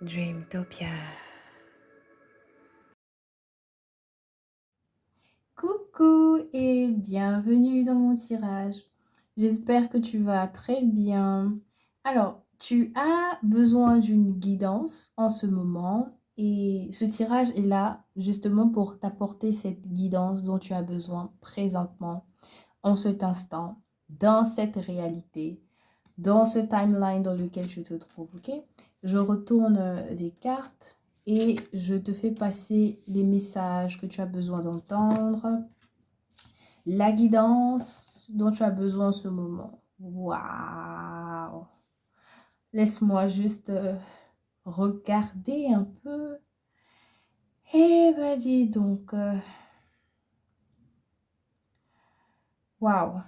Dreamtopia. Coucou et bienvenue dans mon tirage. J'espère que tu vas très bien. Alors, tu as besoin d'une guidance en ce moment et ce tirage est là justement pour t'apporter cette guidance dont tu as besoin présentement, en cet instant, dans cette réalité, dans ce timeline dans lequel tu te trouves, ok? Je retourne les cartes et je te fais passer les messages que tu as besoin d'entendre, la guidance dont tu as besoin en ce moment. Waouh! Laisse-moi juste regarder un peu. Eh ben dis donc, waouh,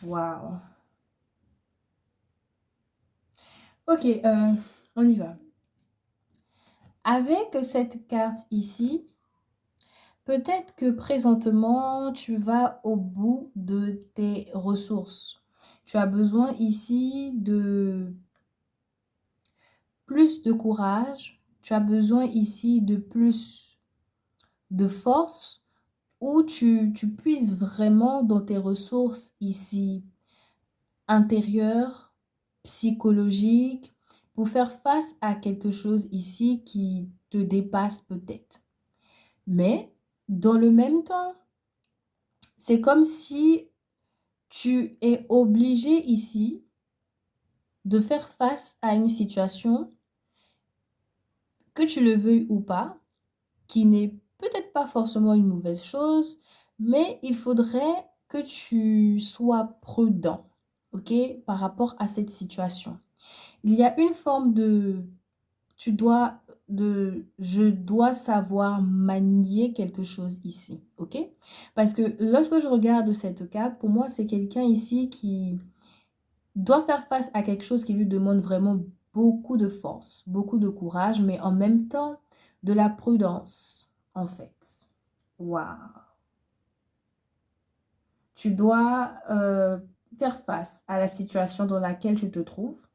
waouh. Ok, on y va. Avec cette carte ici, peut-être que présentement, tu vas au bout de tes ressources. Tu as besoin ici de plus de courage. Tu as besoin ici de plus de force où tu puisses vraiment dans tes ressources ici intérieures, psychologiques, pour faire face à quelque chose ici qui te dépasse peut-être. Mais dans le même temps, c'est comme si tu es obligé ici de faire face à une situation, que tu le veuilles ou pas, qui n'est peut-être pas forcément une mauvaise chose, mais il faudrait que tu sois prudent, ok, par rapport à cette situation. Il y a une forme de, je dois savoir manier quelque chose ici, ok? Parce que lorsque je regarde cette carte, pour moi, c'est quelqu'un ici qui doit faire face à quelque chose qui lui demande vraiment beaucoup de force, beaucoup de courage, mais en même temps de la prudence, en fait. Waouh! Tu dois faire face à la situation dans laquelle tu te trouves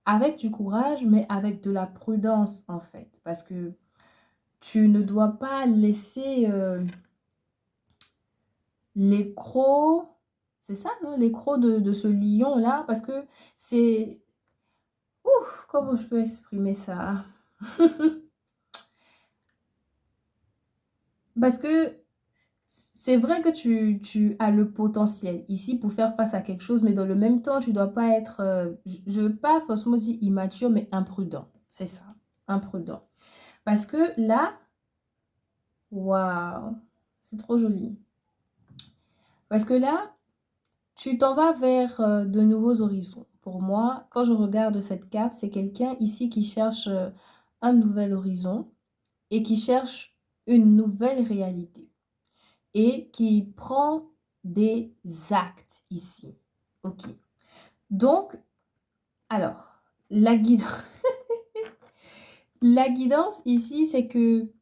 avec du courage, mais avec de la prudence, en fait. Parce que tu ne dois pas laisser les crocs, c'est ça, non? Les crocs de ce lion-là, parce que c'est... Ouf, comment je peux exprimer ça? Parce que c'est vrai que tu as le potentiel ici pour faire face à quelque chose, mais dans le même temps, tu dois pas être, je veux pas forcément dire immature, mais imprudent. C'est ça, imprudent. Parce que là, waouh, c'est trop joli. Parce que là, tu t'en vas vers de nouveaux horizons. Pour moi, quand je regarde cette carte, c'est quelqu'un ici qui cherche un nouvel horizon et qui cherche une nouvelle réalité et qui prend des actes ici. Ok. Donc, alors, la guidance, la guidance ici, c'est que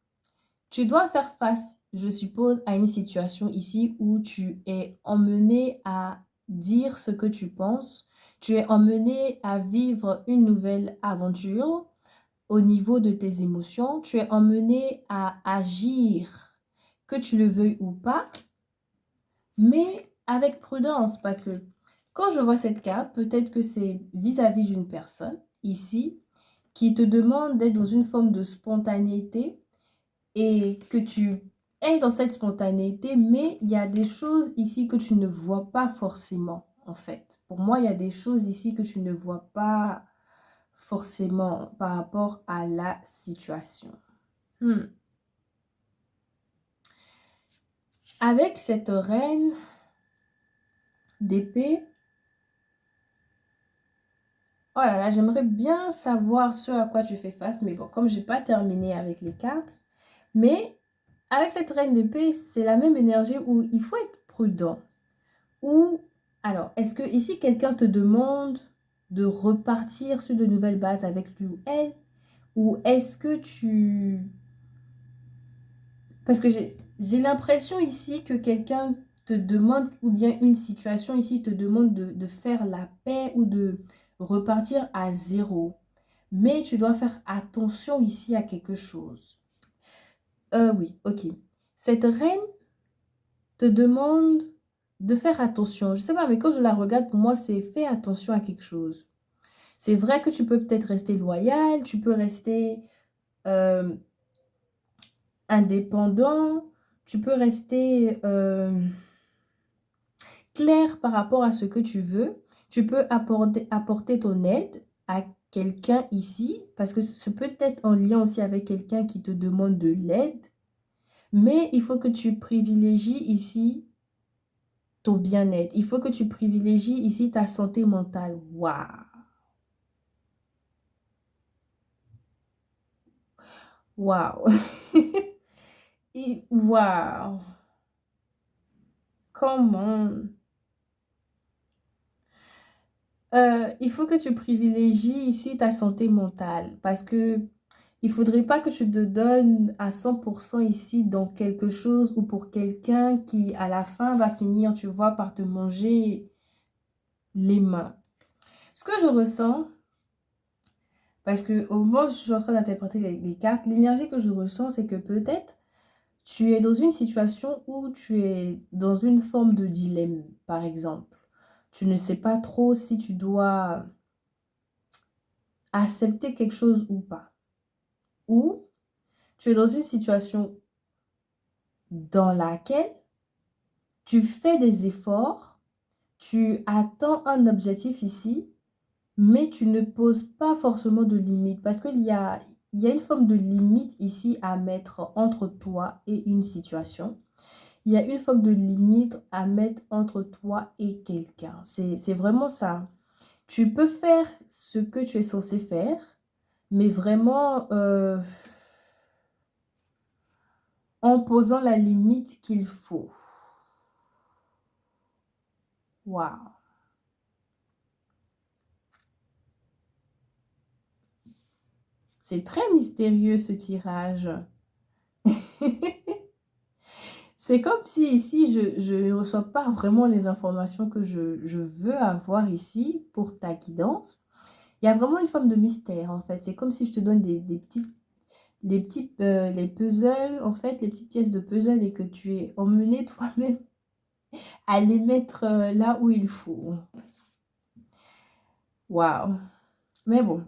tu dois faire face, je suppose, à une situation ici où tu es emmené à dire ce que tu penses, tu es emmené à vivre une nouvelle aventure au niveau de tes émotions, tu es emmené à agir, que tu le veuilles ou pas, mais avec prudence, parce que quand je vois cette carte, peut-être que c'est vis-à-vis d'une personne ici qui te demande d'être dans une forme de spontanéité et que tu es dans cette spontanéité, mais il y a des choses ici que tu ne vois pas forcément, en fait. Pour moi, il y a des choses ici que tu ne vois pas forcément par rapport à la situation. Hmm. Avec cette reine d'épée, oh là là, j'aimerais bien savoir ce à quoi tu fais face, mais bon, comme j'ai pas terminé avec les cartes, mais avec cette reine d'épée, c'est la même énergie où il faut être prudent. Ou alors, est-ce que ici quelqu'un te demande de repartir sur de nouvelles bases avec lui ou elle? Ou est-ce que tu... Parce que j'ai l'impression ici que quelqu'un te demande, ou bien une situation ici te demande de faire la paix ou de repartir à zéro. Mais tu dois faire attention ici à quelque chose. Oui, ok. Cette reine te demande de faire attention. Je sais pas, mais quand je la regarde, pour moi, c'est fais attention à quelque chose. C'est vrai que tu peux peut-être rester loyal, tu peux rester euh, indépendant, tu peux rester clair par rapport à ce que tu veux. Tu peux apporter ton aide à quelqu'un ici, parce que ce peut être en lien aussi avec quelqu'un qui te demande de l'aide, mais il faut que tu privilégies ici ton bien-être. Il faut que tu privilégies ici ta santé mentale. Waouh! Waouh! Waouh! Comment? Il faut que tu privilégies ici ta santé mentale parce que il faudrait pas que tu te donnes à 100% ici dans quelque chose ou pour quelqu'un qui, à la fin, va finir, tu vois, par te manger les mains. Ce que je ressens, parce que au moment où je suis en train d'interpréter les cartes, l'énergie que je ressens, c'est que peut-être tu es dans une situation où tu es dans une forme de dilemme, par exemple. Tu ne sais pas trop si tu dois accepter quelque chose ou pas. Ou tu es dans une situation dans laquelle tu fais des efforts, tu attends un objectif ici, mais tu ne poses pas forcément de limite parce il y a une forme de limite ici à mettre entre toi et une situation. Il y a une forme de limite à mettre entre toi et quelqu'un. C'est vraiment ça. Tu peux faire ce que tu es censé faire, mais vraiment en posant la limite qu'il faut. Waouh. C'est très mystérieux ce tirage. C'est comme si ici, je ne reçois pas vraiment les informations que je veux avoir ici pour ta guidance. Il y a vraiment une forme de mystère en fait. C'est comme si je te donne les puzzles, en fait, les petites pièces de puzzle et que tu es emmené toi-même à les mettre là où il faut. Waouh. Mais bon,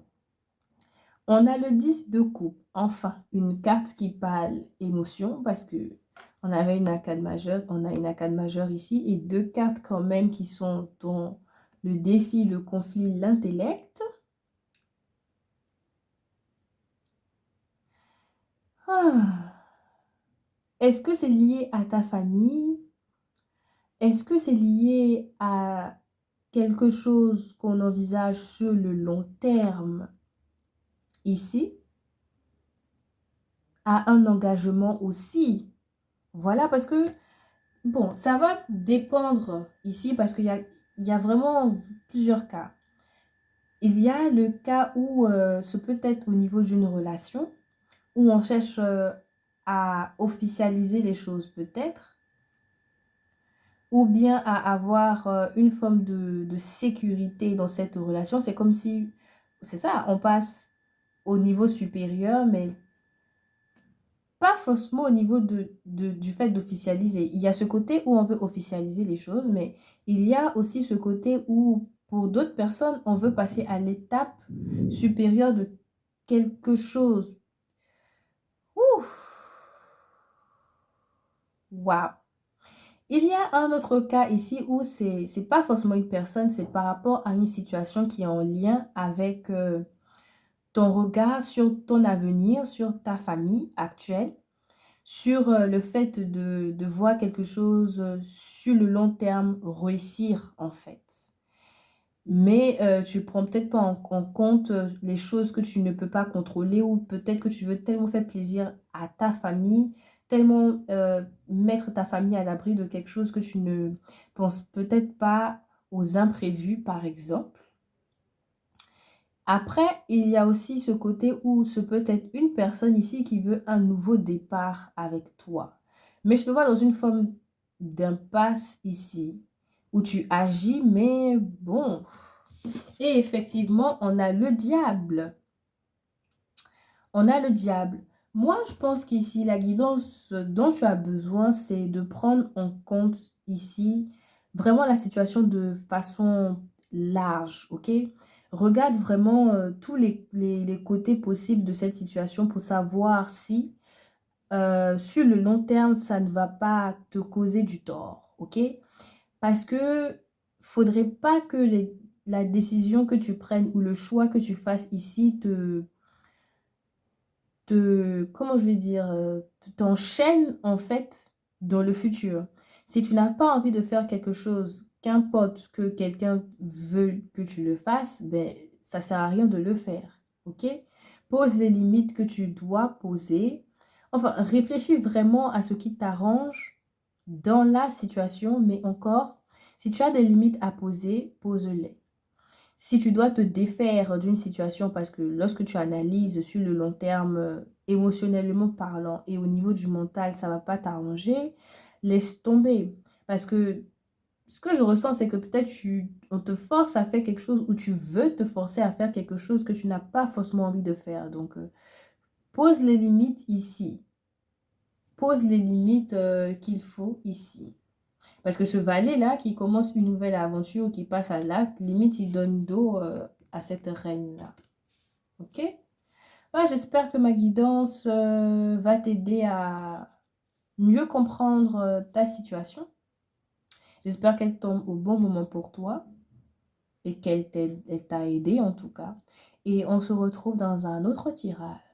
on a le 10 de coupe. Enfin, une carte qui parle émotion parce que on avait une arcade majeure, on a une arcade majeure ici et deux cartes quand même qui sont dans le défi, le conflit, l'intellect. Ah. Est-ce que c'est lié à ta famille? Est-ce que c'est lié à quelque chose qu'on envisage sur le long terme ici? À un engagement aussi? Voilà, parce que, bon, ça va dépendre ici parce il y a vraiment plusieurs cas. Il y a le cas où ce peut être au niveau d'une relation, où on cherche à officialiser les choses peut-être, ou bien à avoir une forme de sécurité dans cette relation. C'est comme si, c'est ça, on passe au niveau supérieur, mais pas forcément au niveau du fait d'officialiser. Il y a ce côté où on veut officialiser les choses, mais il y a aussi ce côté où, pour d'autres personnes, on veut passer à l'étape supérieure de quelque chose. Ouf! Waouh! Il y a un autre cas ici où c'est pas forcément une personne, c'est par rapport à une situation qui est en lien avec ton regard sur ton avenir, sur ta famille actuelle, sur le fait de voir quelque chose sur le long terme réussir en fait. Mais tu prends peut-être pas en compte les choses que tu ne peux pas contrôler ou peut-être que tu veux tellement faire plaisir à ta famille, tellement mettre ta famille à l'abri de quelque chose que tu ne penses peut-être pas aux imprévus, par exemple. Après, il y a aussi ce côté où ce peut être une personne ici qui veut un nouveau départ avec toi. Mais je te vois dans une forme d'impasse ici, où tu agis, mais bon. Et effectivement, on a le diable. On a le diable. Moi, je pense qu'ici, la guidance dont tu as besoin, c'est de prendre en compte ici vraiment la situation de façon large, ok? Regarde vraiment tous les côtés possibles de cette situation pour savoir si, sur le long terme, ça ne va pas te causer du tort, ok? Parce que faudrait pas que la décision que tu prennes ou le choix que tu fasses ici comment je vais dire, t'enchaîne en fait dans le futur. Si tu n'as pas envie de faire quelque chose, qu'importe que quelqu'un veut que tu le fasses, ben, ça sert à rien de le faire, ok? Pose les limites que tu dois poser. Enfin, réfléchis vraiment à ce qui t'arrange dans la situation, mais encore, si tu as des limites à poser, pose-les. Si tu dois te défaire d'une situation parce que lorsque tu analyses sur le long terme, émotionnellement parlant et au niveau du mental, ça ne va pas t'arranger, laisse tomber. Parce que ce que je ressens, c'est que peut-être on te force à faire quelque chose ou tu veux te forcer à faire quelque chose que tu n'as pas forcément envie de faire. Donc, pose les limites ici. Pose les limites qu'il faut ici. Parce que ce valet-là qui commence une nouvelle aventure, qui passe à l'acte, limite, il donne dos à cette reine-là. Ok? Ouais, j'espère que ma guidance va t'aider à mieux comprendre ta situation. J'espère qu'elle tombe au bon moment pour toi et elle t'a aidé en tout cas. Et on se retrouve dans un autre tirage.